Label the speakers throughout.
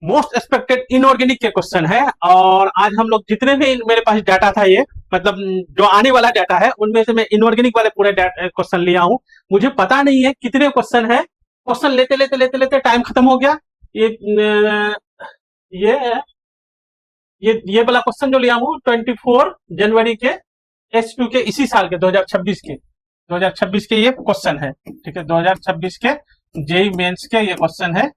Speaker 1: Most expected inorganic के question है। और आज हम लोग जितने भी मेरे पास डाटा था, ये मतलब जो आने वाला डाटा है, उनमें से मैं इनऑर्गेनिक वाले पूरे क्वेश्चन लिया हूँ। मुझे पता नहीं है कितने क्वेश्चन है, क्वेश्चन लेते लेते लेते लेते टाइम खत्म हो गया। ये ये ये वाला क्वेश्चन जो लिया हूँ 24 जनवरी के H2 के इसी साल के 2026 के ये क्वेश्चन है। ठीक है, 2026 के जेई मेंस के ये क्वेश्चन है।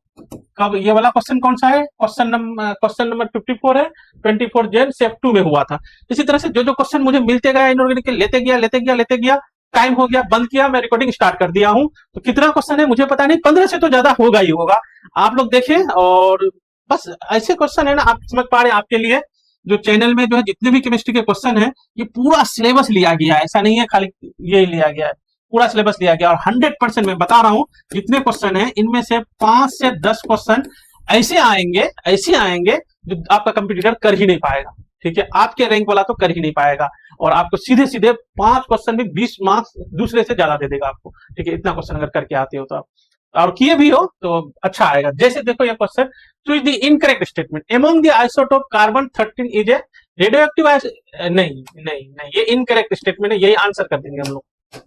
Speaker 1: कब ये वाला क्वेश्चन कौन सा है? क्वेश्चन नंबर 54 है, 24 जन सेफ 2 में हुआ था। इसी तरह से जो जो क्वेश्चन मुझे मिलते गए इनऑर्गेनिक के, लेते गया, टाइम हो गया, बंद किया, मैं रिकॉर्डिंग स्टार्ट कर दिया हूँ। तो कितना क्वेश्चन है मुझे पता नहीं, 15 से तो ज्यादा होगा ही होगा। आप लोग देखें, और बस ऐसे क्वेश्चन है ना, आप समझ पा रहे हैं। आपके लिए जो चैनल में जो है जितने भी केमिस्ट्री के क्वेश्चन है, ये पूरा सिलेबस लिया गया है, ऐसा नहीं है खाली ये लिया गया है, पूरा सिलेबस लिया गया। और 100% मैं बता रहा हूं, जितने क्वेश्चन है इनमें से 5 से 10 क्वेश्चन ऐसे आएंगे जो आपका कंपटीटर कर ही नहीं पाएगा। ठीक है, आपके रैंक वाला तो कर ही नहीं पाएगा, और आपको सीधे सीधे 5 क्वेश्चन में 20 मार्क्स दूसरे से ज्यादा दे देगा आपको। ठीक है, इतना क्वेश्चन अगर करके आते हो तो आप, और किए भी हो तो अच्छा आएगा। जैसे देखो ये question, choose the incorrect statement among the isotope carbon 13 is a radioactive. नहीं नहीं नहीं, ये इनकरेक्ट स्टेटमेंट है, यही आंसर कर देंगे हम लोग,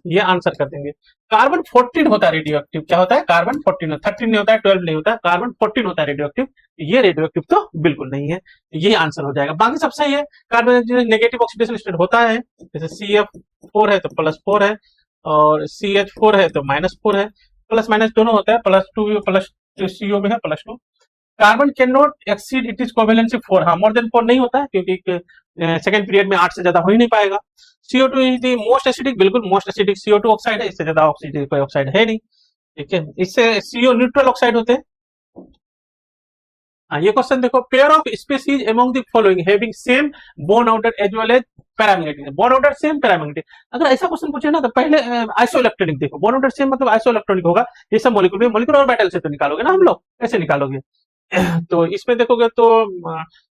Speaker 1: ये आंसर कर देंगे। कार्बन 14 होता है रेडियोएक्टिव। क्या होता है? कार्बन 14, 13 नहीं होता है, 12 नहीं होता है, कार्बन 14 होता है रेडियोएक्टिव। ये रेडियोएक्टिव तो बिल्कुल नहीं है, यही आंसर हो जाएगा। बाकी सब सही है। कार्बन नेगेटिव ऑक्सीडेशन स्टेट होता है, जैसे CF4 है तो +4 है, और CH4 है तो -4 है, प्लस माइनस दोनों होता है, +2 प्लस CO में है +2। Carbon can not exceed it is covalency 4। हाँ, मोर देन 4 नहीं होता है, क्योंकि सेकंड पीरियड में 8 से ज्यादा हो ही नहीं पाएगा। CO2 is the most acidic, बिल्कुल मोस्ट एसिडिक CO2 ऑक्साइड है, इससे ज्यादा ऑक्सीजन कोई ऑक्साइड है नहीं। ठीक है, इससे CO न्यूट्रल ऑक्साइड होते हैं। हाँ, ये क्वेश्चन देखो, pair of species among the following having same bond order as well as paramagnetic. Bond order same, paramagnetic. अगर ऐसा क्वेश्चन पूछे ना, तो पहले आइसो इलेक्ट्रॉनिक देखो। बोन ऑर्डर सेम मतलब आइसो इलेक्ट्रॉनिक होगा। ये सब मॉलिक्यूल मॉलिक्यूल और मेटल से तो निकालोगे ना हम लोग, कैसे निकालोगे? तो इसमें देखोगे तो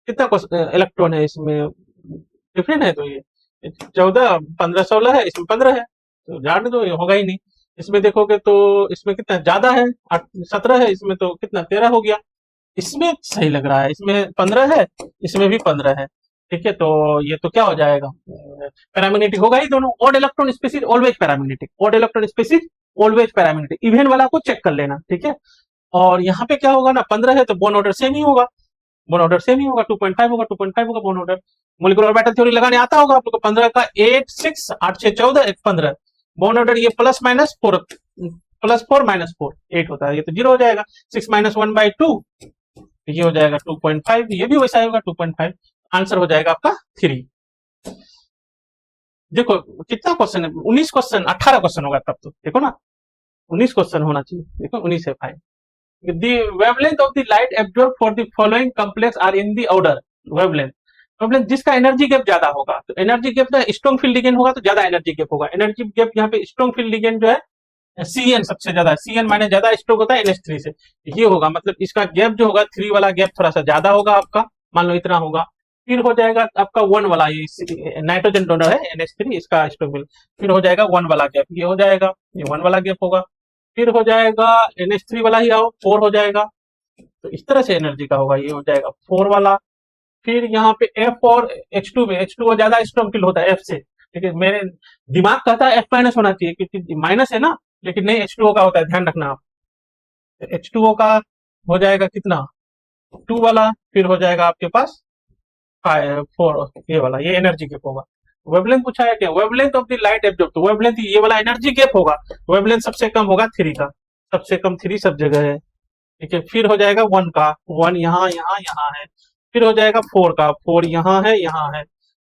Speaker 1: कितना इलेक्ट्रॉन है इसमें, डिफरेंट है। तो ये 14, 15, 16 है, इसमें 15 है, तो जाने दो, ये होगा ही नहीं। इसमें देखोगे तो इसमें कितना ज्यादा है, 17 है, इसमें तो कितना 13 हो गया। इसमें सही लग रहा है, इसमें 15 है, इसमें भी 15 है। ठीक है, तो ये तो क्या हो जाएगा, पैरामैग्नेटिक होगा ही दोनों। Odd electron species always paramagnetic, odd electron species always paramagnetic. Even वाला को चेक कर लेना। ठीक है, और यहाँ पे क्या होगा ना, 15 है तो बोन ऑर्डर सेम ही होगा, बोन ऑर्डर सेम ही होगा, 2.5 होगा, 2.5 होगा bone order. Molecular orbital theory लगाने आता होगा आप लोग को। 15 का 8 6 8 6 14 1 15 बोन ऑर्डर, ये +-4 +4 -4 8 होता है, ये तो 0 हो जाएगा। 6 - 1/2 ये हो जाएगा 2.5, ये भी वैसा ही होगा 2.5। आंसर हो जाएगा आपका 3। देखो कितना क्वेश्चन है, 19 क्वेश्चन, 18 क्वेश्चन होगा तब तो, देखो ना 19 क्वेश्चन होना चाहिए। देखो 19 है भाई। The wavelength of the light absorbed for the following complex are in the order wavelength। wavelength जिसका एनर्जी गैप ज्यादा होगा, तो एनर्जी गैप ना स्ट्रॉन्ग फील्ड लिगेंड होगा तो ज्यादा एनर्जी गैप होगा। एनर्जी गैप यहाँ पे स्ट्रॉन्ग फील्ड लिगेंड जो है CN सबसे ज्यादा है, CN माइनस ज्यादा स्ट्रोक होता है NH3 से। ये होगा, मतलब इसका गैप जो होगा 3 वाला गैप थोड़ा सा ज्यादा होगा आपका, मान लो इतना होगा। फिर हो जाएगा आपका 1 वाला, ये नाइट्रोजन डोनर है NH3, इसका स्ट्रोक फील्ड। फिर हो जाएगा 1 वाला गैप, ये हो जाएगा, ये 1 वाला गैप होगा। फिर हो जाएगा NH3 वाला ही आओ, 4 हो जाएगा। तो इस तरह से एनर्जी का होगा, ये हो जाएगा 4 वाला। फिर यहाँ पे F और H2 में, H2 ज्यादा स्ट्रॉन्ग फील होता है F से। ठीक है, मेरे दिमाग कहता है F- होना चाहिए, क्योंकि माइनस है ना, लेकिन नहीं, H2O का होता है, ध्यान रखना आप। H2O का हो जाएगा कितना, 2 वाला। फिर हो जाएगा आपके पास 4, ये वाला, ये एनर्जी गैप होगा। वेवलेंथ पूछा है क्या, wavelength of the light absorb, तो वेवलेंथ ये वाला एनर्जी गैप होगा। वेवलेंथ सबसे कम होगा 3 का, सबसे कम 3 सब जगह है। ठीक है, फिर हो जाएगा 1 का, 1 यहाँ यहाँ यहाँ है। फिर हो जाएगा 4 का, 4 यहाँ है यहाँ है।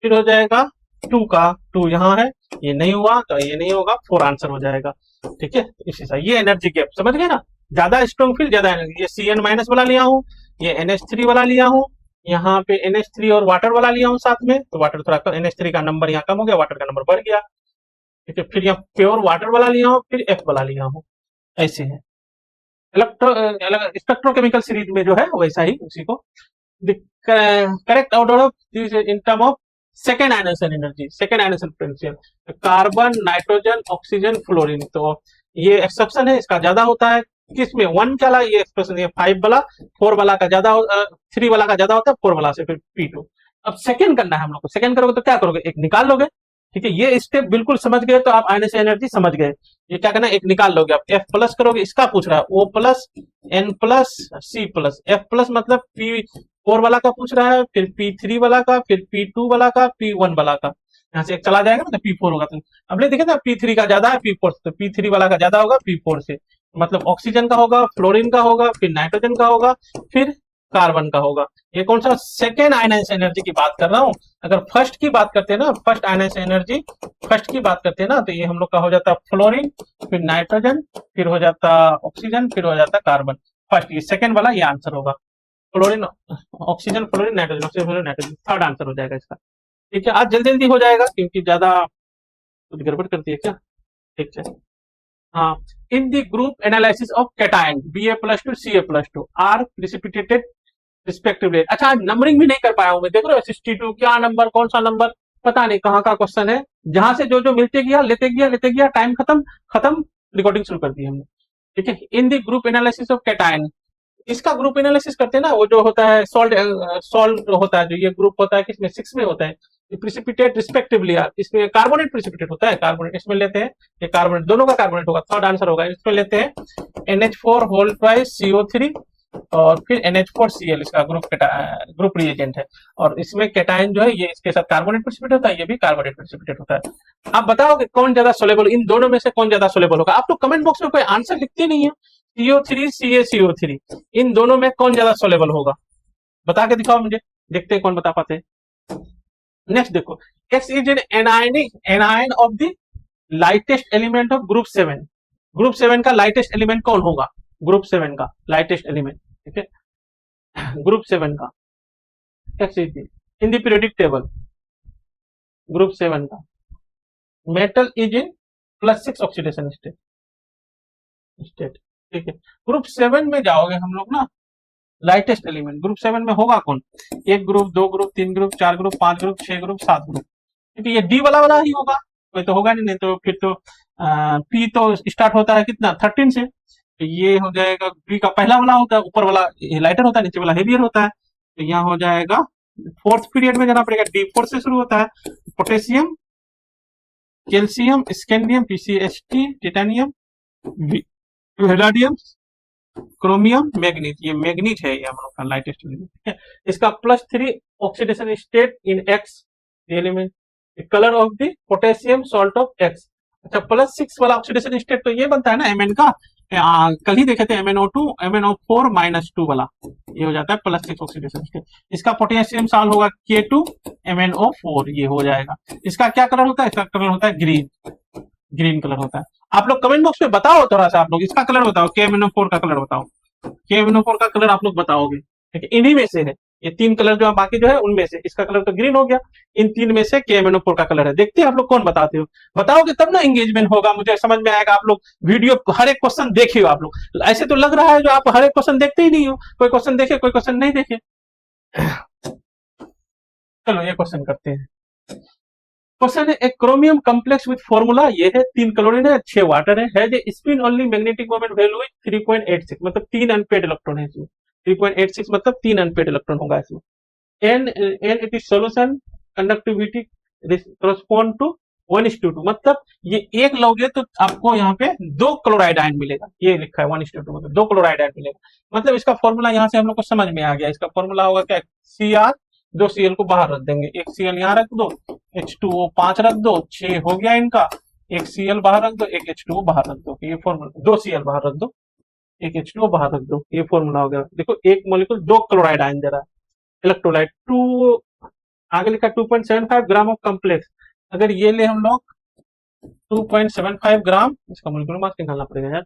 Speaker 1: फिर हो जाएगा 2 का, 2 यहाँ है, ये नहीं हुआ तो ये नहीं होगा, 4 आंसर हो जाएगा। ठीक है, इसी से ये एनर्जी गैप, समझ गए ना, ज्यादा स्ट्रॉन्ग फील्ड ज्यादा एनर्जी। ये CN माइनस वाला लिया हूँ, ये NH3 वाला लिया हूँ, यहाँ पे NH3 और वाटर वाला लिया हूँ साथ में, तो वाटर थोड़ा NH3 का नंबर यहाँ कम हो गया, वाटर का नंबर बढ़ गया। ठीक है, फिर यहाँ प्योर वाटर वाला लिया हूँ, फिर F वाला लिया हूँ, ऐसे है। स्पेक्ट्रोकेमिकल सीरीज में जो है वैसा ही उसी को। The correct order of this in term of second ionisation energy, second ionisation potential, carbon, nitrogen, oxygen, fluorine. तो ये एक्सेप्शन है, इसका ज्यादा होता है, किस में 1 वाला ये एक्सप्रेशन, ये 5 वाला 4 वाला का ज्यादा 3 वाला का ज्यादा होता है 4 वाला से, फिर P2। अब सेकंड करना है हम लोग को। सेकंड करोगे तो क्या करोगे, एक निकाल लोगे। ठीक है, ये स्टेप बिल्कुल समझ गए तो आप आयन से एनर्जी समझ गए। ये क्या करना है, एक निकाल लोगे आप। F प्लस करोगे, इसका पूछ रहा है O plus N plus C plus. F plus मतलब P4 वाला का पूछ रहा है, फिर P3 वाला का, फिर P2 वाला का, P1 वाला का। यहाँ से एक चला जाएगा ना तो P4 होगा। तो अब ले देखे ना, P3 का ज्यादा है P4 से, तो P3 वाला का ज्यादा होगा P4 से। मतलब ऑक्सीजन का होगा, फ्लोरीन का होगा, फिर नाइट्रोजन का होगा, फिर कार्बन का होगा। ये कौन सा सेकेंड आयनाइज एनर्जी की बात कर रहा हूँ। अगर फर्स्ट की बात करते हैं ना, फर्स्ट आयनाइज एनर्जी फर्स्ट की बात करते हैं ना, तो ये हम लोग का हो जाता फ्लोरीन, फिर नाइट्रोजन, फिर हो जाता ऑक्सीजन, फिर हो जाता कार्बन। फर्स्ट, ये सेकेंड वाला ये आंसर होगा। Fluorine, oxygen, fluorine, nitrogen, oxygen, fluorine, nitrogen, third answer हो जाएगा इसका। ठीक है, आज जल्दी जल्दी हो जाएगा क्योंकि ज्यादा कुछ गड़बड़ करती है क्या। ठीक है, हाँ। In the group analysis of cation Ba+2 Ca+2 are precipitated respectively. अच्छा, आज नंबरिंग भी नहीं कर पाया हूं मैं, देख रहे हो 62 क्या नंबर, कौन सा नंबर पता नहीं, कहाँ का क्वेश्चन है। जहां से जो जो मिलते गया लेते गया, टाइम खत्म खत्म, रिकॉर्डिंग शुरू कर दी हमने। ठीक है, इन the group analysis of cation, इसका ग्रुप एनालिसिस करते हैं ना, वो जो होता है सॉल्ट, सॉल्ट होता है जो ये ग्रुप होता है, किसमें 6 में होता है, प्रिसिपिटेट रिस्पेक्टिवली। इसमें कार्बोनेट प्रिसिपिटेट होता है, कार्बोनेट इसमें लेते हैं, ये कार्बोनेट दोनों का कार्बोनेट होगा, थर्ड आंसर होगा। इसमें लेते हैं NH4 होल ट्वाइस CO3 और फिर NH4Cl, इसका ग्रुप रिएजेंट है। और इसमें कैटायन जो है ये इसके साथ कार्बोनेट प्रिसिपिटेट होता है, ये भी कार्बोनेट प्रिसिपिटेट होता है। आप बताओगे कौन ज्यादा सोलेबल, इन दोनों में से कौन ज्यादा सोलेबल होगा। आप तो कमेंट बॉक्स में कोई आंसर लिखते नहीं है। CO3 CaCO3, इन दोनों में कौन ज्यादा सोलेबल होगा, बता के दिखाओ मुझे, देखते हैं कौन बता पाते हैं। नेक्स्ट देखो, X is an anion of the lightest element of group 7। Group 7 का लाइटेस्ट एलिमेंट कौन होगा, ग्रुप 7 का लाइटेस्ट एलिमेंट। ठीक है, ग्रुप 7 का X is in the periodic table, group 7 का metal is in +6 oxidation state. ठीक है, ग्रुप 7 में जाओगे हम लोग ना, लाइटेस्ट एलिमेंट ग्रुप 7 में होगा कौन, 1 group, 2 group, 3 group, 4 group, 5 group, 6 group, 7 group. क्योंकि ये डी वाला ही होगा, कोई तो होगा नहीं तो फिर तो पी तो स्टार्ट होता है कितना 13 से, तो ये हो जाएगा बी का पहला वाला होता है, ऊपर वाला लाइटर होता है, नीचे वाला हेवियर होता है। तो यहाँ हो जाएगा फोर्थ पीरियड में जाना पड़ेगा, D4 से शुरू होता है। Potassium, calcium, scandium, PCST, titanium, vanadium, chromium, manganese. ये मैग्नीज है, ये हम लोग का लाइटेस्ट एलिमेंट। ठीक है, इसका +3 oxidation state in X element, colour of the potassium salt of X। अच्छा, +6 वाला ऑक्सीडेशन स्टेट तो ये बनता है ना Mn का, कल ही देखे थे MnO2 MnO4 -2 वाला, ये हो जाता है +6 ऑक्सीडेशन स्टेट। इसका पोटेशियम साल होगा K2 MnO4, ये हो जाएगा। इसका क्या कलर होता है, इसका कलर होता है ग्रीन, ग्रीन कलर होता है। आप लोग कमेंट बॉक्स में बताओ थोड़ा सा, आप लोग इसका कलर बताओ, KMnO4 का कलर बताओ, KMnO4 का कलर आप लोग बताओगे। ठीक है, इन्हीं में से है ये 3 कलर, जो बाकी जो है उनमें से इसका कलर तो ग्रीन हो गया, इन 3 में से KMnO4 का कलर है। देखते हैं आप लोग कौन बताते हो, बताओगे तब ना एंगेजमेंट होगा, मुझे समझ में आएगा। आप लोग वीडियो हर एक क्वेश्चन देखिए आप लोग, ऐसे तो लग रहा है जो आप हर एक क्वेश्चन देखते ही नहीं हो, कोई क्वेश्चन देखे कोई क्वेश्चन नहीं देखे। चलो ये क्वेश्चन करते हैं। क्वेश्चन है, एक क्रोमियम कॉम्प्लेक्स विद फॉर्मूला, ये है 3 क्लोरीन है, 6 वाटर है जे spin only magnetic moment value है 3.86, मतलब 3 अनपेड इलेक्ट्रॉन है इसमें। 3.86 मतलब 3 अनपेड इलेक्ट्रॉन होगा इसमें। And it is solution conductivity correspond to 1:2, मतलब ये एक लोगे तो आपको यहाँ पे 2 क्लोराइड आयन मिलेगा, ये लिखा है 1:2, मतलब 2 क्लोराइड आयन मिलेगा। मतलब इसका फॉर्मूला यहाँ से हम लोग को समझ में आ गया। इसका फॉर्मूला होगा क्या, Cr, 2 Cl को बाहर रख देंगे, 1 Cl यहाँ रख दो, H2O 5 रख दो, 6 हो गया इनका, 1 Cl बाहर रख दो, 1 H2O बाहर रख दो, ये फॉर्मूला, 2 Cl बाहर रख दो, 1 H2O बाहर रख दो, ये फॉर्मूला हो गया। देखो एक मॉलिक्यूल 2 क्लोराइड आयन दे रहा है, इलेक्ट्रोलाइट 2, आगे लिखा 2.75 ग्राम ऑफ कॉम्प्लेक्स। अगर ये ले हम लोग 2.75 ग्राम, इसका मॉलिक्यूलर मास निकालना पड़ेगा यार।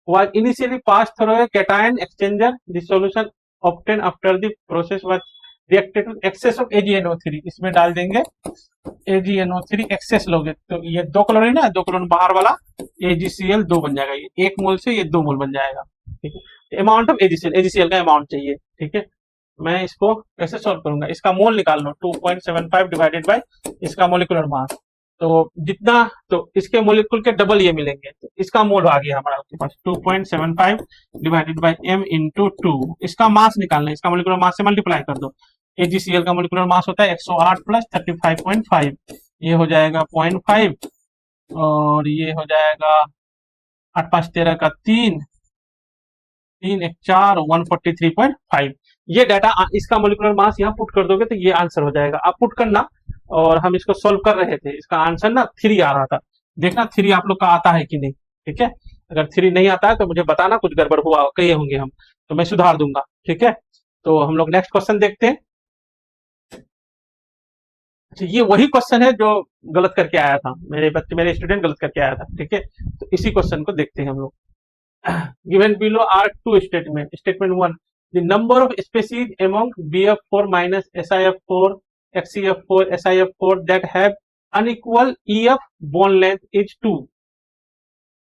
Speaker 1: was initially passed through a cation exchanger, the solution obtained after the process was reacted with excess of AgNO3, इसमें डाल देंगे AgNO3 एक्सेस लोगे तो ये 2 क्लोरीन है, 2 क्लोरीन बाहर वाला AgCl 2 बन जाएगा, ये 1 मोल से ये 2 मोल बन जाएगा। ठीक है, अमाउंट ऑफ AgCl का अमाउंट चाहिए। ठीक है, मैं इसको कैसे सॉल्व करूंगा, इसका मोल निकाल लो, 2.75 डिवाइडेड बाय इसका मोलिकुलर मास, तो जितना, तो इसके मोलिक्यूल के डबल ये मिलेंगे, तो इसका मोल आ गया हमारा आपके पास 2.75 डिवाइडेड बाय m इंटू 2। इसका मास निकालना है, इसका मोलिकुलर मास से मल्टीप्लाई कर दो। AgCl का मोलिकुलर मास होता है 108 प्लस 35.5, ये हो जाएगा 0.5, और ये हो जाएगा 8 5 13 का 3, 3 1 4 143.5। ये डाटा, इसका मोलिकुलर मास यहाँ पुट कर दोगे तो ये आंसर हो जाएगा। आप पुट करना, और हम इसको सोल्व कर रहे थे, इसका आंसर ना 3 आ रहा था। देखना 3 आप लोग का आता है कि नहीं, ठीक है। अगर 3 नहीं आता है तो मुझे बताना, कुछ गड़बड़ हुआ कहे होंगे हम, तो मैं सुधार दूंगा, ठीक है। तो हम लोग नेक्स्ट क्वेश्चन देखते हैं। अच्छा, ये वही क्वेश्चन है जो गलत करके आया था, मेरे स्टूडेंट गलत करके आया था, ठीक है। तो इसी क्वेश्चन को देखते हैं हम लोग। Given below are two statement. Statement 1, the number of species among BF4 minus SiF4, XCF4, SiF4 that have unequal EF bond length is 2.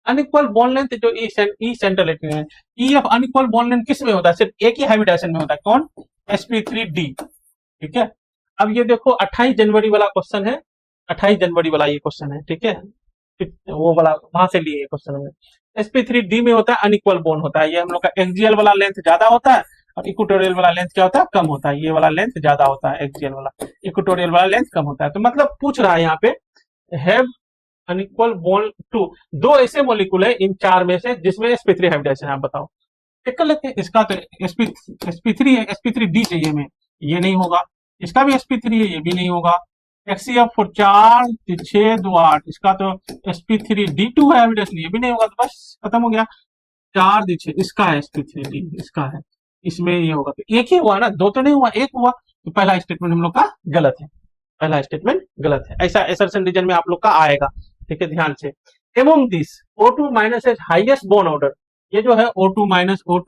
Speaker 1: Unequal bond length जो ई सेंट्रल है, EF अनइक्वल बॉन्ड लेंथ किस में होता है? सिर्फ एक ही hybridisation में होता है, कौन? sp3d, ठीक है। अब ये देखो 28 जनवरी वाला क्वेश्चन है, 28 जनवरी वाला ये क्वेश्चन है, ठीक है। वो वाला वहां से लिए क्वेश्चन में sp3d में होता है अनइक्वल बॉन्ड होता है। ये हम लोग का एक्सियल वाला लेंथ ज्यादा होता है, और इक्वेटोरियल वाला लेंथ क्या होता है? कम होता है। ये वाला लेंथ ज्यादा होता है एक्सियल वाला, इक्वेटोरियल वाला लेंथ कम होता है। तो मतलब पूछ रहा है यहाँ पे, हैव अनइक्वल बॉन्ड टू, दो ऐसे मॉलिक्यूल है इन 4 में से जिसमें sp3 हाइब्रिडाइजेशन है, आप बताओ। चेक कर लेते हैं। इसका तो sp3 है, sp3d चाहिए हमें, ये नहीं होगा। इसका भी sp3 है, ये भी नहीं होगा। XCF4 4 6 2 8, इसका तो sp3d2 है हाइब्रिडाइजेशन, ये भी नहीं होगा। तो बस खत्म हो गया। 4 दी 6, इसका है sp3d, इसका है, इसमें ये होगा। तो एक ही हुआ ना, दो तो नहीं हुआ, एक हुआ। तो पहला स्टेटमेंट हम लोग का गलत है, पहला स्टेटमेंट गलत है। ऐसा एसर्शन रीजन में आप लोग का आएगा, ठीक है, ध्यान से। Among this O2 minus as highest bond order, ये जो है O2 minus to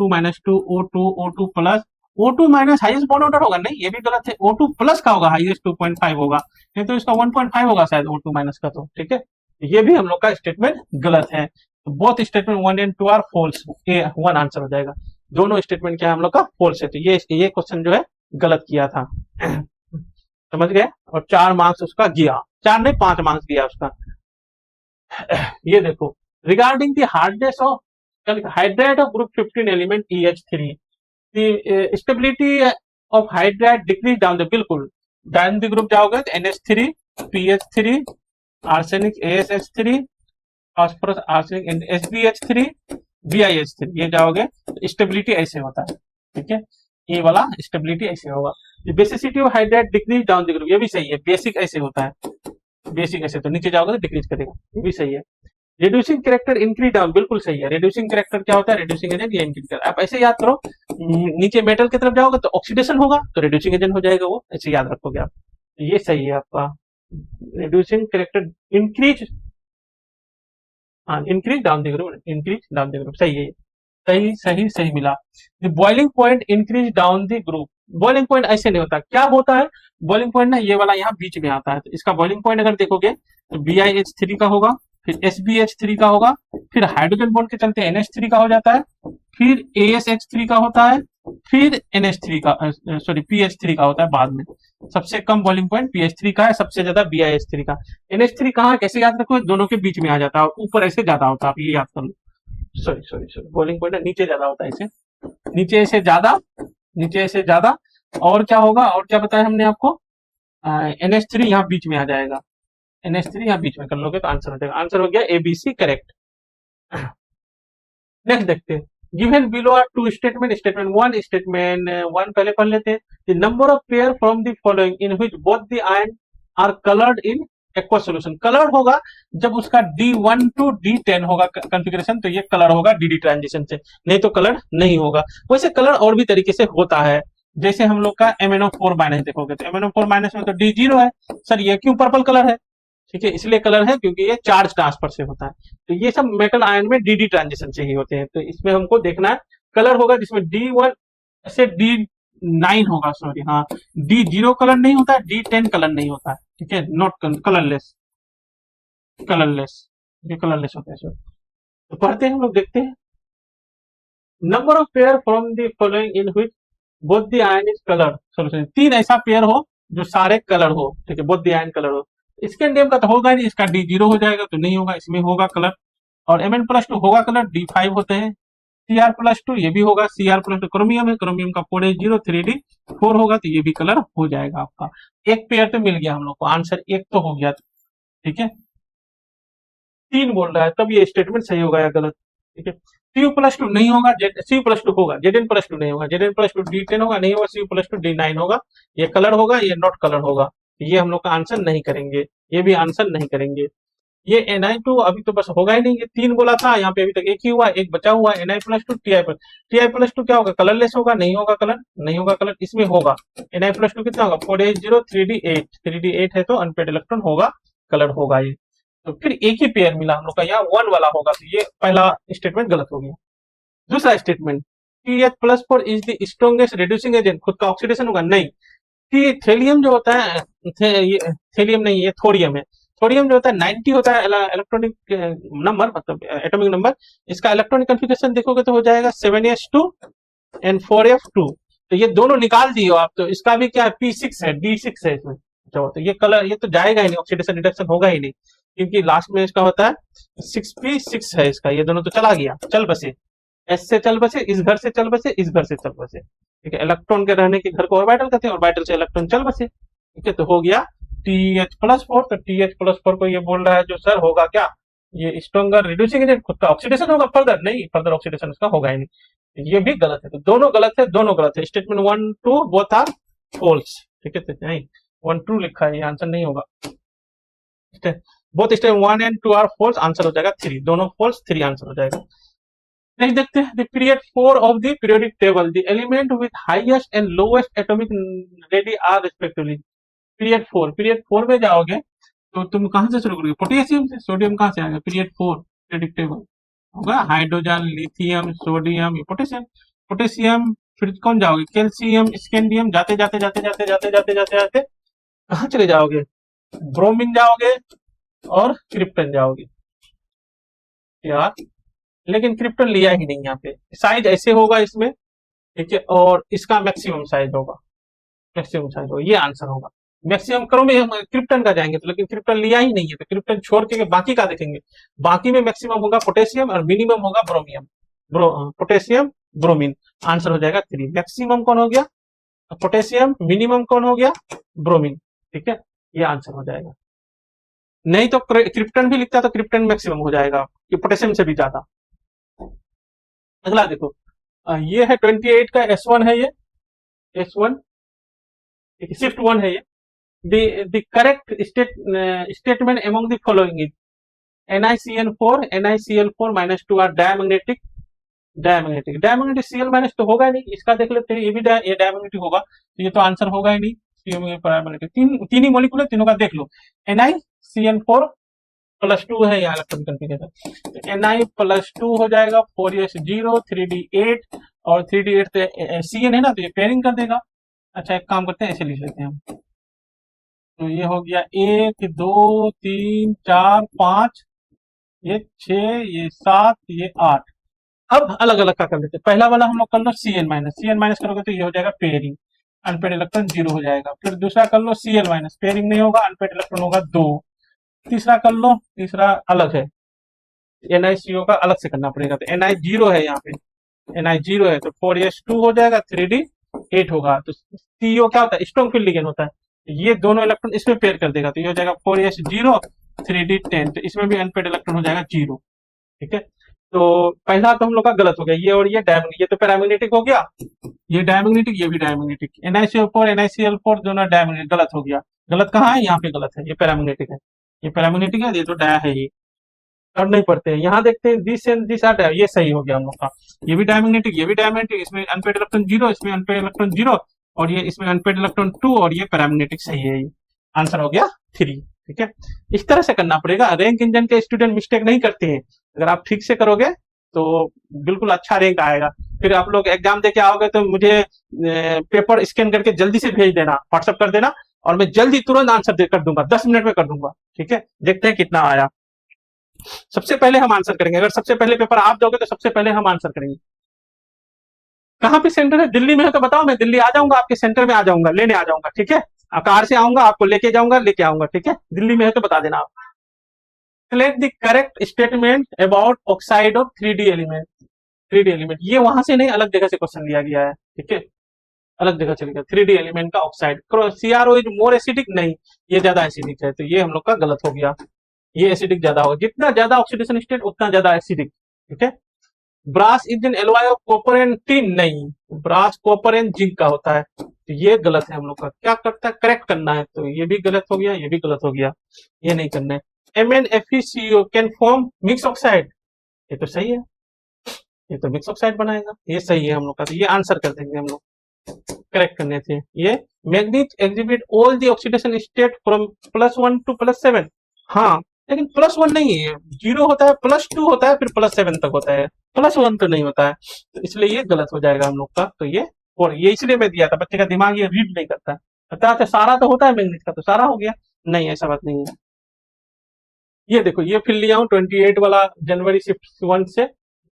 Speaker 1: O2 plus, O2 minus highest bond order होगा, नहीं ये भी गलत है। O2 प्लस का होगा, हाईएस्ट 2.5 होगा, नहीं तो इसका 1.5 होगा शायद O2 माइनस का, तो ठीक है। ये भी हम लोग का स्टेटमेंट गलत है। Both statement 1 and 2 are false, A 1 answer हो जाएगा। दोनों स्टेटमेंट क्या है हम लोग का? फॉल्स है। तो ये क्वेश्चन जो है गलत किया था, समझ गए। और 4 मार्क्स उसका गया, 4 नहीं 5 मार्क्स दिया उसका। ये देखो, regarding the hardness of hydride of group 15 element EH3, the stability of hydride decrease down the, बिल्कुल डाउन द ग्रुप जाओगे तो NH3 PH3 arsenic ASH3 phosphorus arsenic and SbH3 BiH3, ये जाओगे तो स्टेबिलिटी ऐसे होता है, ठीक है। ये वाला स्टेबिलिटी ऐसे होगा। Basicity of hydride decrease down the group, ये भी सही है। बेसिक ऐसे होता है, बेसिक ऐसे, तो नीचे जाओगे तो डिक्रीज करेगा, ये भी सही है। रिड्यूसिंग कैरेक्टर इंक्रीज डाउन, बिल्कुल सही है। रिड्यूसिंग कैरेक्टर क्या होता है? रिड्यूसिंग एजेंट, ये इंक्रीज कर। आप ऐसे याद करो, नीचे मेटल की तरफ जाओगे तो ऑक्सीडेशन होगा, तो रिड्यूसिंग एजेंट हो जाएगा वो, ऐसे याद रखोगे आप। ये सही है आपका, रिड्यूसिंग कैरेक्टर इंक्रीज, हाँ increase down the group, increase down the group, सही है। सही सही सही मिला। Boiling point increase down the group, boiling point ऐसे नहीं होता, क्या होता है बॉइलिंग पॉइंट ना, ये वाला यहाँ बीच में आता है। तो इसका बॉइलिंग पॉइंट अगर देखोगे तो BiH3 का होगा, फिर SbH3 का होगा, फिर हाइड्रोजन बॉन्ड के चलते NH3 का हो जाता है, फिर ASH3 का होता है, फिर NH3 का, सॉरी PH3 का होता है बाद में। सबसे कम बॉइलिंग पॉइंट PH3 का है, सबसे ज्यादा BiH3 का। NH3 कहाँ, कैसे याद रखो? दोनों के बीच में आ जाता है, ऊपर ऐसे ज्यादा होता है, आप ये याद कर लो। सॉरी बॉइलिंग पॉइंट नीचे ज्यादा होता है, ऐसे नीचे से ज्यादा, नीचे से ज्यादा। और क्या होगा, और क्या बताया हमने आपको? NH3 यहाँ बीच में आ जाएगा, NH3 यहाँ बीच में कर लोगे तो आंसर हो जाएगा। आंसर हो गया ABC करेक्ट। नेक्स्ट देखते हैं। Given below are two statement, statement 1, statement 1 पहले पढ़ लेते हैं। The number of pair from the following in which both the ion are coloured in aqua solution, colour होगा जब उसका D1 to D10 होगा कॉन्फ़िगरेशन, तो ये कलर होगा DD ट्रांजिशन से, नहीं तो कलर नहीं होगा। वैसे कलर और भी तरीके से होता है, जैसे हम लोग का MnO4 माइनस देखोगे तो MnO4 माइनस में तो D0 है, सर ये क्यों पर्पल कलर है? ठीक है, इसलिए कलर है क्योंकि ये चार्ज ट्रांसफर से होता है। तो ये सब मेटल आयन में DD ट्रांजिशन से ही होते हैं। तो इसमें हमको देखना है, कलर होगा जिसमें D1 से D9 होगा, सॉरी हाँ, D0 कलर नहीं होता है, D10 कलर नहीं होता है, ठीक है, नॉट कलरलेस, कलरलेस, ये कलरलेस होता है सर। तो पढ़ते हैं हम लोग, देखते हैं। Number of pair from the following in which both the ion is colour solution, 3 ऐसा पेयर हो जो सारे कलर हो, ठीक है, बोथ द आयन कलर हो। स्कैंडियम का तो होगा नहीं, इसका D0 हो जाएगा, तो नहीं होगा, इसमें होगा कलर। और Mn+2 होगा कलर, D5 होते हैं। Cr+2 ये भी होगा, Cr+2 क्रोमियम है, क्रोमियम का 4s0 3d4 होगा, तो ये भी कलर हो जाएगा आपका। एक पेयर तो मिल गया हम लोग को, आंसर एक तो हो गया, ठीक है। 3 बोल रहा है, तब ये स्टेटमेंट सही होगा या गलत, ठीक है। Cu+2 नहीं होगा, Cu+2 होगा, Zn+2 नहीं होगा, Zn+2 D10 होगा, नहीं होगा, Cu+2 D9 होगा। ये कलर होगा, ये नॉट कलर होगा, ये हम लोग का आंसर नहीं करेंगे, ये भी आंसर नहीं करेंगे। ये Ni2 अभी तो बस होगा ही नहीं, ये 3 बोला था, यहाँ पे अभी तक एक ही हुआ, एक बचा हुआ है Ni+2 Ti+2 क्या होगा, कलरलेस होगा, नहीं होगा कलर, नहीं होगा कलर, इसमें होगा। Ni+2 कितना होगा, 4s0 3d8, 3d8 है तो अनपेड इलेक्ट्रॉन होगा, कलर होगा ये। तो फिर एक ही पेयर मिला हम लोग का, यहाँ 1 वाला होगा, तो ये पहला स्टेटमेंट गलत हो गया। दूसरा statement, Th+4 is the strongest reducing agent, खुद का ऑक्सीडेशन होगा, नहीं। थेलियम जो होता है, ये थेलियम नहीं, ये थोरियम है। थोरियम जो होता है 90 होता है इलेक्ट्रॉनिक नंबर, मतलब एटॉमिक नंबर। इसका इलेक्ट्रॉनिक कन्फिगरेशन देखोगे तो हो जाएगा 7s2 एंड 4f2। तो ये दोनों निकाल दिए आप, तो इसका भी क्या है, P6 है, D6 है इसमें। तो ये कलर, ये तो जाएगा ही नहीं, ऑक्सीडेशन रिडक्शन होगा ही नहीं, क्योंकि लास्ट में इसका होता है 6p6 है इसका, ये दोनों तो चला गया, चल बसे। एस से चल बसे, इस घर से चल बसे, इस घर से चल बसे, ठीक है। इलेक्ट्रॉन के रहने के घर को ऑर्बिटल कहते हैं, ऑर्बिटल से इलेक्ट्रॉन चल बसे, ठीक है। तो हो गया TH+4। तो TH+4 को ये बोल रहा है जो सर होगा क्या, ये स्ट्रॉन्गर रिड्यूसिंग एजेंट, खुद का ऑक्सीडेशन होगा, फर्दर नहीं, फर्दर ऑक्सीडेशन इसका होगा ही नहीं। ये भी गलत है, तो दोनों गलत है, दोनों गलत है। स्टेटमेंट 1 2 बोथ आर फॉल्स, ठीक है। तो नहीं, 1 2 लिखा है, ये आंसर नहीं होगा। Both statement 1 and 2 are false, answer हो जाएगा 3, दोनों फॉल्स, 3 आंसर हो जाएगा। नेक्स्ट देखते हैं, the period 4 of the periodic table, the element with highest and lowest atomic radii are respectively. Period 4 में जाओगे तो तुम कहां से शुरू करोगे, पोटेशियम से, सोडियम कहां से आएगा, पीरियड 4 पीरियोडिक टेबल होगा hydrogen, lithium, sodium, potassium. Potassium, फिर कौन जाओगे, कैल्शियम, स्कैंडियम, जाते जाते जाते जाते जाते जाते जाते जाते कहां चले जाओगे, ब्रोमीन जाओगे और क्रिप्टन जाओगे यार। लेकिन क्रिप्टन लिया ही नहीं, यहाँ पे साइज ऐसे होगा इसमें, ठीक है। और इसका मैक्सिमम साइज होगा, मैक्सिमम साइज होगा, ये आंसर होगा। मैक्सिमम करो में हम क्रिप्टन का जाएंगे, तो लेकिन क्रिप्टन लिया ही नहीं है, तो क्रिप्टन छोड़ के बाकी का देखेंगे। बाकी में मैक्सिमम होगा पोटेशियम और मिनिमम होगा ब्रोमियम, पोटेशियम ब्रोमीन, आंसर हो जाएगा 3। मैक्सिमम कौन हो गया, पोटेशियम, मिनिमम कौन हो गया, ब्रोमीन, ठीक है। ये आंसर हो जाएगा। नहीं तो क्रिप्टन भी लिखता तो क्रिप्टन मैक्सिमम हो जाएगा, पोटेशियम से भी ज्यादा। अगला देखो, ये है 28 का S1 है, ये S1 शिफ्ट 1 है ये। The correct statement among the following is NiCN4 NiCl4-2 are diamagnetic. Diamagnetic Cl- तो होगा ही नहीं, इसका देख लेते हैं, ये भी ये डायमैग्नेटिक होगा, तो ये तो आंसर होगा ही नहीं। तीन ही मॉलिक्यूल है, तीनों का देख लो। NiCN4+2 है यहाँ इलेक्ट्रॉन कन्फिगरेशन, Na+2 हो जाएगा, 4s0 3d8 और 3d8 तो Cn है ना, तो ये पेयरिंग कर देगा। अच्छा एक काम करते हैं, ऐसे लिख लेते हैं हम, तो ये हो गया 1 2 3 4 5, ये 6, ये 7, ये 8। अब अलग अलग का कर लेते हैं। पहला वाला हम लोग कर लो Cn-, करोगे तो ये हो जाएगा पेयरिंग, अनपेड इलेक्ट्रॉन 0 हो जाएगा। फिर दूसरा कर लो Cl-, पेयरिंग नहीं होगा, अनपेड इलेक्ट्रॉन होगा 2। तीसरा कर लो, तीसरा अलग है, NiCO का अलग से करना पड़ेगा, तो Ni0 है यहाँ पे, Ni0 है तो 4s2 हो जाएगा, 3d8 होगा। तो CO क्या होता है, स्ट्रॉन्ग फील्ड लिगेंड होता है, ये दोनों इलेक्ट्रॉन इसमें पेयर कर देगा, तो ये हो जाएगा 4s0 3d10, तो इसमें भी अनपेड इलेक्ट्रॉन हो जाएगा 0, ठीक है। तो पहला तो हम लोग का गलत हो गया, ये और ये डायमैग्नेटिक, ये तो पैरामैग्नेटिक हो गया, ये डायमैग्नेटिक, ये भी डायमैग्नेटिक। NiCO4 NiCl4 दोनों डायमैग्नेटिक, गलत हो गया। गलत कहाँ है, यहाँ पे गलत है, ये पैरामैग्नेटिक है, ये पैरामैग्नेटिक है, ये तो डाया है, ये और नहीं पढ़ते हैं। यहाँ देखते हैं दिस एंड दिस आर, ये सही हो गया हम लोग का, ये भी डायमैग्नेटिक, ये भी डायमैग्नेटिक, इसमें अनपेड इलेक्ट्रॉन 0, इसमें अनपेड इलेक्ट्रॉन 0 और ये इसमें अनपेड इलेक्ट्रॉन 2 और ये पैरामैग्नेटिक सही है, ये आंसर हो गया 3, ठीक है। इस तरह से करना पड़ेगा, रैंक इंजन के स्टूडेंट मिस्टेक नहीं करते हैं, अगर आप ठीक से करोगे तो बिल्कुल अच्छा रैंक आएगा। फिर आप लोग एग्जाम देके आओगे तो मुझे पेपर स्कैन करके जल्दी से भेज देना, व्हाट्सएप कर देना, और मैं जल्दी तुरंत आंसर कर दूंगा, 10 मिनट में कर दूंगा, ठीक है। देखते हैं कितना आया। सबसे पहले हम आंसर करेंगे, अगर सबसे पहले पेपर आप दोगे तो सबसे पहले हम आंसर करेंगे। कहाँ पे सेंटर है, दिल्ली में है तो बताओ, मैं दिल्ली आ जाऊंगा, आपके सेंटर में आ जाऊंगा, लेने आ जाऊंगा, ठीक है। कार से आऊंगा, आपको लेके जाऊंगा, लेके आऊंगा, ठीक है, दिल्ली में है तो बता देना आप। Select the correct statement about oxide of 3D element. 3D element ये वहां से नहीं, अलग जगह से क्वेश्चन लिया गया है, ठीक है, अलग जगह चले गया। 3D एलिमेंट का oxide, CRO is more acidic, नहीं, ये ज्यादा एसिडिक है, तो ये हम लोग का गलत हो गया। ये एसिडिक ज्यादा होगा, जितना ज्यादा ऑक्सीडेशन स्टेट उतना ज्यादा एसिडिक, ठीक है। Brass is an alloy of copper and tin, नहीं, ब्रास कॉपर एंड जिंक का होता है, तो ये गलत है। हम लोग का क्या करता है, करेक्ट करना है, तो ये भी गलत हो गया, ये भी गलत हो गया, ये नहीं करना है। MnFeCO can form mix oxide, ये तो सही है, ये तो मिक्स ऑक्साइड बनाएगा, ये सही है हम लोग का, तो ये आंसर कर देंगे हम लोग, करेक्ट करने थे। ये manganese exhibit all the oxidation state from +1 to +7, हाँ, लेकिन +1 नहीं है, 0 होता है, +2 होता है, फिर +7 तक होता है, +1 तो नहीं होता है, तो इसलिए ये गलत हो जाएगा हम लोग का। तो ये, और ये इसलिए मैं दिया था, बच्चे का दिमाग ये रीड नहीं करता, पता है सारा तो होता है मैग्नीज का, तो सारा हो गया, नहीं ऐसा बात नहीं है। ये देखो, ये फिर लिया हूँ 28 वाला जनवरी शिफ्ट 1 से।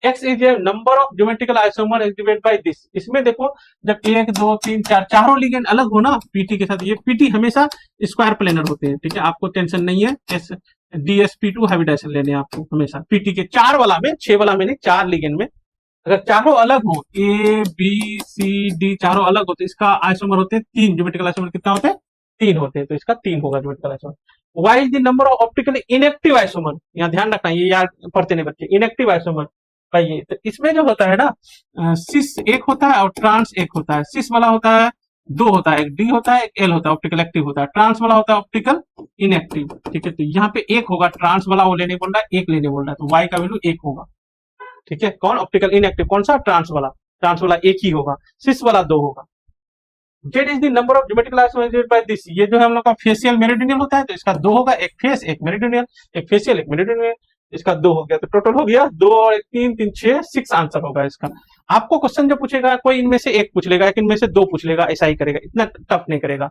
Speaker 1: X is a number of geometrical isomer exhibited by this, इसमें देखो जब 1 2 3 4 चारों लिगेंड अलग हो ना पीटी के साथ, ये पीटी हमेशा स्क्वायर प्लेनर होते हैं, ठीक है, आपको टेंशन नहीं है। DsP2 हाइब्रिडाइजेशन लेने हैं आपको हमेशा, पीटी के 4 वाला में, 6 वाला में नहीं, 4 लिगेंड में अगर चारों अलग हो, A B C D चारों अलग होते, इसका आइसोमर होते हैं 3, ज्योमेट्रिकल आइसोमर कितना होते हैं, 3 होते हैं, तो इसका 3 होगा geometrical isomer. Y is the number of optically inactive isomer, यहाँ ध्यान रखना, ये याद पढ़ते नहीं बच्चे, इनएक्टिव आइसोमर भाई, तो इसमें जो होता है ना, सिस एक होता है और ट्रांस एक होता है। सिस वाला होता है 2 होता है, एक डी होता है, एक एल होता है, ऑप्टिकल एक्टिव होता है। ट्रांस वाला होता है ऑप्टिकल इनएक्टिव, ठीक है, तो यहाँ पे एक होगा, ट्रांस वाला वो लेने बोल रहा है, एक लेने बोल रहा है, तो वाई का वैल्यू 1 होगा, ठीक है। कौन ऑप्टिकल इनएक्टिव, कौन सा, ट्रांस वाला, ट्रांस वाला 1 ही होगा, सिस वाला 2 होगा। Z is the number of geometrical isomer by this, ये जो है हम लोग का फेशियल मेरिडियन होता है, तो इसका 2 होगा, एक फेस एक मेरिडियन, एक फेशियल एक मेरिडियन, इसका 2 हो गया, तो टोटल हो गया 2 और 1 3 3 6 6 आंसर होगा इसका। आपको क्वेश्चन जो पूछेगा, कोई इनमें से एक पूछ लेगा, एक इनमें से 2 पूछ लेगा, ऐसा ही करेगा, इतना टफ नहीं करेगा।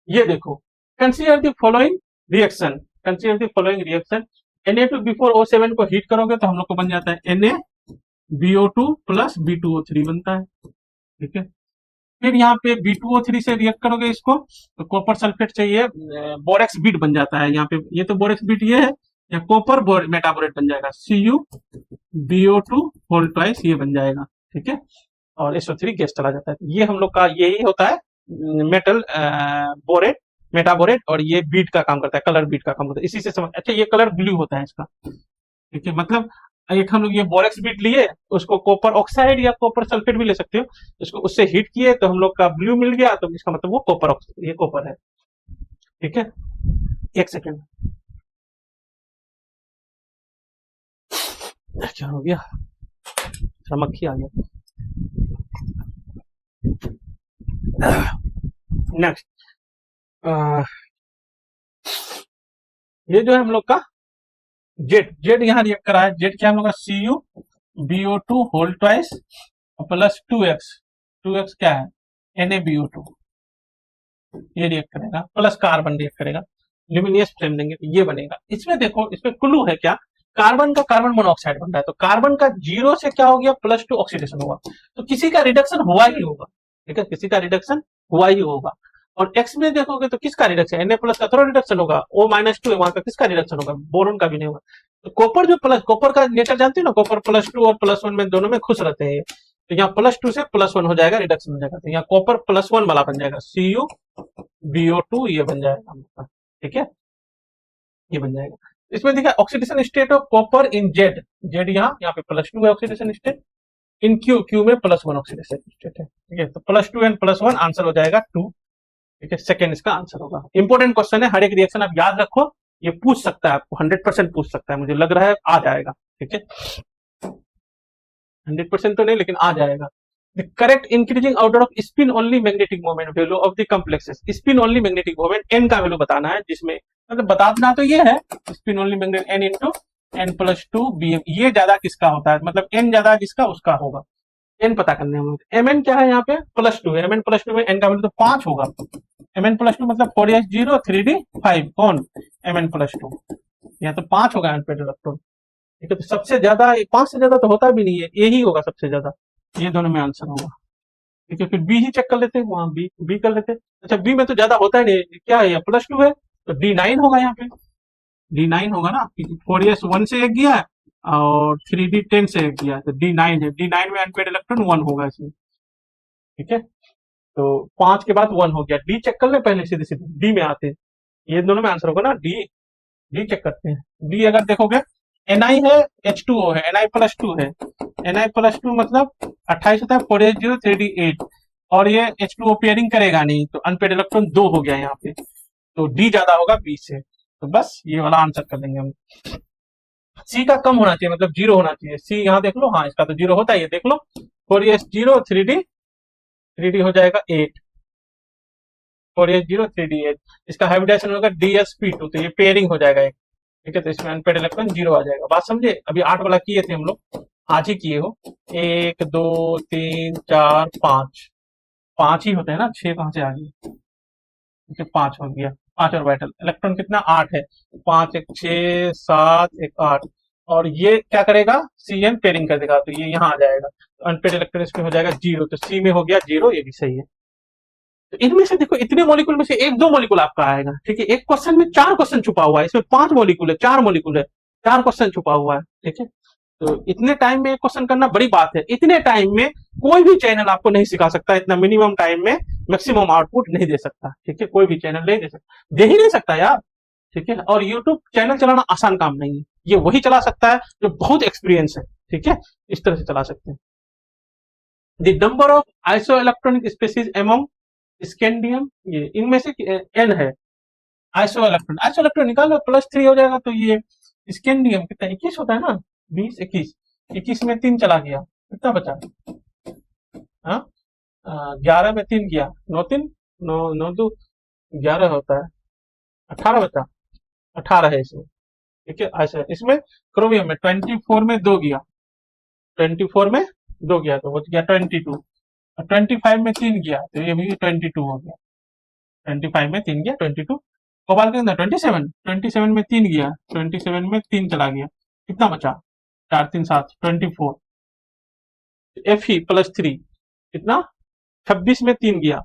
Speaker 1: ये देखो, consider the following reaction, consider the following reaction. Na2 before O7 को हीट करोगे तो हम लोग को बन जाता है NaBO2 प्लस B2O3 बनता है, ठीक है। फिर यहाँ पे B2O3 से रिएक्ट करोगे इसको, तो कॉपर सल्फेट चाहिए, बोरेक्स बीट बन जाता है यहाँ पे, ये तो बोरेक्स बीट ये है, या कॉपर मेटाबोरेट बन जाएगा, CuBO2 होल ट्वाइस, ये बन जाएगा, ठीक है, और SO3 गैस चला जाता है। ये हम लोग का यही होता है मेटल बोरेट, मेटाबोरेट, और ये बीट का काम करता है, कलर बीट का काम करता है, इसी से समझ। अच्छा, ये कलर ब्लू होता है इसका, ठीक है, मतलब एक हम लोग ये बोरेक्स बीट लिए, उसको कॉपर ऑक्साइड या कॉपर सल्फेट भी ले सकते हो, उसको उससे हीट किए तो हम लोग का ब्लू मिल गया, तो इसका मतलब वो कॉपर, ये कॉपर है, ठीक है। एक सेकेंड, क्या हो गया, मक्खी आ गया। नेक्स्ट, ये जो है हम लोग का जेड यहाँ रिएक्ट करा है, जेड क्या हम लोग का CuBO2 whole twice plus 2x क्या है, NaBO2, ये रिएक्ट करेगा, प्लस कार्बन रिएक्ट करेगा, ल्यूमिनियस फ्लेम देंगे तो ये बनेगा। इसमें देखो, इसमें क्लू है क्या, कार्बन का कार्बन मोनोऑक्साइड बन रहा है, तो कार्बन का 0 से क्या हो गया, +2 ऑक्सीडेशन हुआ, तो किसी का रिडक्शन हुआ ही होगा, ठीक है, किसी का रिडक्शन हुआ ही होगा। और एक्स में देखोगे तो किसका रिडक्शन, Na+ का थोड़ा रिडक्शन होगा, O-2 है वहां का, किसका रिडक्शन होगा, बोरोन का भी नहीं होगा। तो कॉपर जो प्लस, कॉपर का नेचर जानते हो ना, कॉपर +2 और +1 में दोनों में खुश रहते हैं, तो यहाँ +2 से +1 हो जाएगा, रिडक्शन हो जाएगा, तो यहाँ कॉपर +1 वाला बन जाएगा, CuBO2, ये बन जाएगा, ठीक है, ये बन जाएगा। इसमें देखिए oxidation state of copper in Z यहाँ पे +2 है ऑक्सीडेशन स्टेट, इन क्यू में +1 ऑक्सीडेशन स्टेट है, ठीक है, तो +2 एंड +1 आंसर हो जाएगा 2, ठीक है, सेकंड इसका आंसर होगा। इंपॉर्टेंट क्वेश्चन है, हर एक रिएक्शन आप याद रखो, ये पूछ सकता है आपको, 100% पूछ सकता है, मुझे लग रहा है आ जाएगा, ठीक है, 100% तो नहीं लेकिन आ जाएगा। The correct increasing order of spin only magnetic moment value of the complexes, spin only magnetic moment n का वैल्यू बताना है, जिसमें मतलब बताना तो ये है, spin only magnet n into n+2 bm, ये ज्यादा किसका होता है, मतलब n ज्यादा जिसका उसका होगा, n पता करने हम लोग। mn क्या है यहाँ पे, +2 है, mn+2 में n का वैल्यू तो 5 होगा, mn+2 मतलब 4s0 3d 5, कौन, mn+2, यहाँ तो 5 होगा इलेक्ट्रॉन, ठीक है, तो सबसे ज्यादा 5 से ज्यादा तो होता भी नहीं है, यही होगा सबसे ज्यादा, ये दोनों में आंसर होगा, ठीक है, फिर बी ही चेक कर लेते हैं, वहां बी बी कर लेते हैं। अच्छा, बी में तो ज्यादा होता ही नहीं, क्या है +2 है, तो D9 होगा यहाँ पे, D9 होगा ना, 4s1 से एक गया और 3D10 से एक गया, तो D9 है, D9 में अनपेड इलेक्ट्रॉन 1 होगा इसमें। ठीक है, तो 5 के बाद 1 हो गया, डी चेक कर ले पहले, सीधे सीधे डी में आते हैं, ये दोनों में आंसर होगा ना, डी डी चेक करते हैं। डी अगर देखोगे, Ni है, H2O है, Ni+2 है, Ni+2 मतलब 28 होता है, 4s0 3D8, और ये H2O पेयरिंग करेगा नहीं, तो अनपेड इलेक्ट्रॉन 2 हो गया यहाँ पे, तो डी ज्यादा होगा बी से, तो बस ये वाला आंसर कर देंगे हम। सी का कम होना चाहिए, मतलब 0 होना चाहिए, सी यहाँ देख लो, हाँ इसका तो 0 होता है, ये देख लो, 4s0 3D हो जाएगा 8, 4s0 3D8, इसका हाइब्रिडाइजेशन होगा DsP2, तो ये पेयरिंग हो जाएगा एक। ठीक है, तो इसमें अनपेड इलेक्ट्रॉन 0 आ जाएगा। बात समझे? अभी 8 वाला किए थे हम लोग, आज ही किए हो, 1 2 3 4 5, 5 ही होते हैं ना, 6 कहां से आ गए? ठीक है, 5 हो गया, 5 और वाइटल इलेक्ट्रॉन कितना 8 है, 5 1 6 7 1 8, और ये क्या करेगा, CN पेयरिंग कर देगा, तो ये यहाँ आ जाएगा, तो अनपेड इलेक्ट्रॉन इसमें हो जाएगा 0, तो सी में हो गया 0, ये भी सही है। तो इनमें से देखो, इतने मॉलिक्यूल में से 1-2 मॉलिक्यूल आपका आएगा। ठीक है, एक क्वेश्चन में 4 क्वेश्चन छुपा हुआ है, इसमें 5 मॉलिक्यूल है, 4 मॉलिक्यूल है, 4 क्वेश्चन छुपा हुआ है। ठीक है, तो इतने टाइम में क्वेश्चन करना बड़ी बात है। इतने टाइम में कोई भी चैनल आपको नहीं सिखा सकता, इतना मिनिमम टाइम में मैक्सिमम आउटपुट नहीं दे सकता। ठीक है, कोई भी चैनल नहीं दे सकता, दे ही नहीं सकता यार। ठीक है, और यूट्यूब चैनल चलाना आसान काम नहीं है, ये वही चला सकता है जो बहुत एक्सपीरियंस है। ठीक है, इस तरह से चला सकते हैं। The number of iso electronic species among scandium, ये इनमें से n है, आइसो इलेक्ट्रॉन निकाल लो, +3 हो जाएगा, तो ये स्कैंडियम कितना 21 होता है ना, 20 21, 21 में 3 चला गया, कितना बचा? हाँ, 11 में 3 गया, 9 3 9 9 2 11 होता है, 18 बचा, 18 है इसमें। ठीक है, अच्छा इसमें क्रोमियम में 24 में 2 गया, 24 में 2 गया, तो बच गया 22, और 25 में 3 गया, तो ये भी 22 हो गया, 25 में 3 गया 22। कोबाल्ट के अंदर 27 में 3 गया, 27 में 3 चला गया, कितना बचा? 4 3 7 24, Fe +3 कितना? 26 में 3 गया,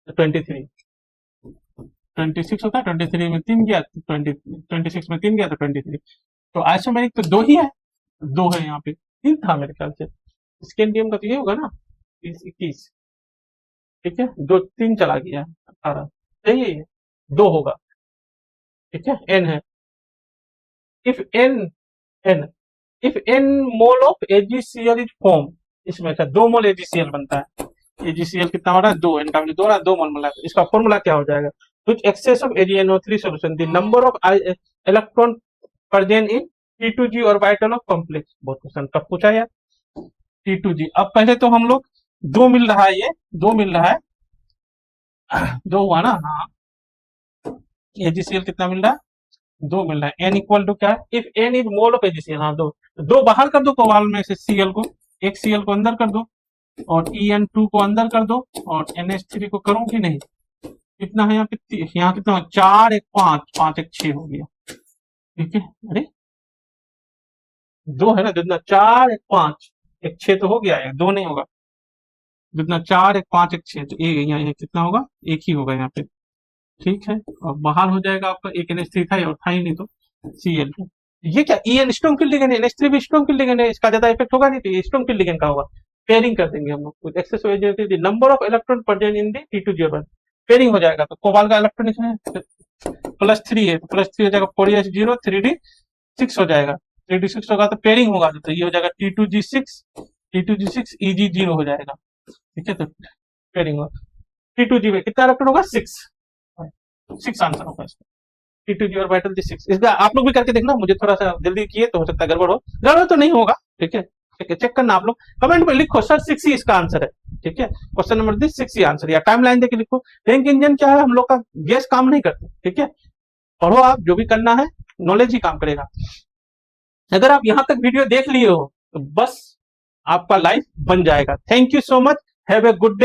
Speaker 1: तो 23, 26 होता है, 23 में 3 गया, 26 में 3 गया, तो 23। तो आइसोमेरिक तो 2 ही है, 2 है यहाँ पे, 3 था मेरे ख्याल से, स्कैंडियम का तो ये होगा ना 20 21। ठीक है, 2 3 चला गया, 18, सही है, ये 2 होगा। ठीक है, n है, if n n if n mole of AgCl is form, इसमें अच्छा 2 मोल AgCl बनता है, AgCl कितना हो रहा है? 2, n का वैल्यू 2 रहा है, 2 मोल मिला है, इसका फॉर्मूला क्या हो जाएगा? Which excess of AgNO3 solution the number of electron present in T2G orbital of complex. बहुत क्वेश्चन कब पूछा यार, T2G। अब पहले तो हम लोग 2 मिल रहा है, ये 2 मिल रहा है, 2 हुआ ना, हाँ, AgCl कितना मिल रहा है? 2 मिल रहा है, n इक्वल टू क्या है? If n is mole of AgCl, हाँ 2, 2 बाहर कर दो कोबाल्ट में से, Cl को, एक Cl को अंदर कर दो, और En2 को अंदर कर दो, और NH3 को करूं कि नहीं? कितना है यहाँ पे? यहाँ कितना? 4 1 5, 5 1 6 हो गया। ठीक है, अरे 2 है ना, जितना 4 1 5 1 6 तो हो गया है, 2 नहीं होगा, जितना 4 1 5 1 6, तो यहाँ कितना होगा? 1 ही होगा यहाँ पे। ठीक है, और बाहर हो जाएगा आपका, एक NH3 था, और था ही नहीं, तो Cl। ये क्या En स्ट्रॉन्ग फील्ड लिगेंड है, NH3 भी स्ट्रॉन्ग फील्ड लिगेंड है, इसका ज्यादा इफेक्ट होगा नहीं, तो ये स्ट्रॉन्ग फील्ड लिगेंड का होगा, पेयरिंग कर देंगे हम लोग, excess number of electron present in the T2G pairing हो जाएगा, तो कोबाल्ट का इलेक्ट्रॉन इसमें +3 है, तो +3 हो जाएगा, 4s0 3d6 हो जाएगा, 3d6 होगा तो पेयरिंग होगा, तो ये हो जाएगा T2G6 Eg0 हो जाएगा। ठीक है, तो पेयरिंग होगा, T2G में कितना इलेक्ट्रॉन होगा? 6 आंसर होगा इसका, T2G ऑर्बिटल दी 6। इसका आप लोग भी करके देखना, मुझे थोड़ा सा जल्दी किए तो हो सकता है गड़बड़ हो, गड़बड़ तो नहीं होगा। ठीक है, चेक करना, आप लोग कमेंट में लिखो सर 6 ही इसका आंसर है। ठीक है, क्वेश्चन नंबर 6 ही आंसर, या टाइम लाइन देके लिखो। रैंक इंजन क्या है, हम लोग का गैस काम नहीं करते। ठीक है, पढ़ो आप, जो भी करना है नॉलेज ही काम करेगा। अगर आप यहाँ तक वीडियो देख लिए हो तो बस आपका लाइफ बन जाएगा। Thank you so much, have a good day.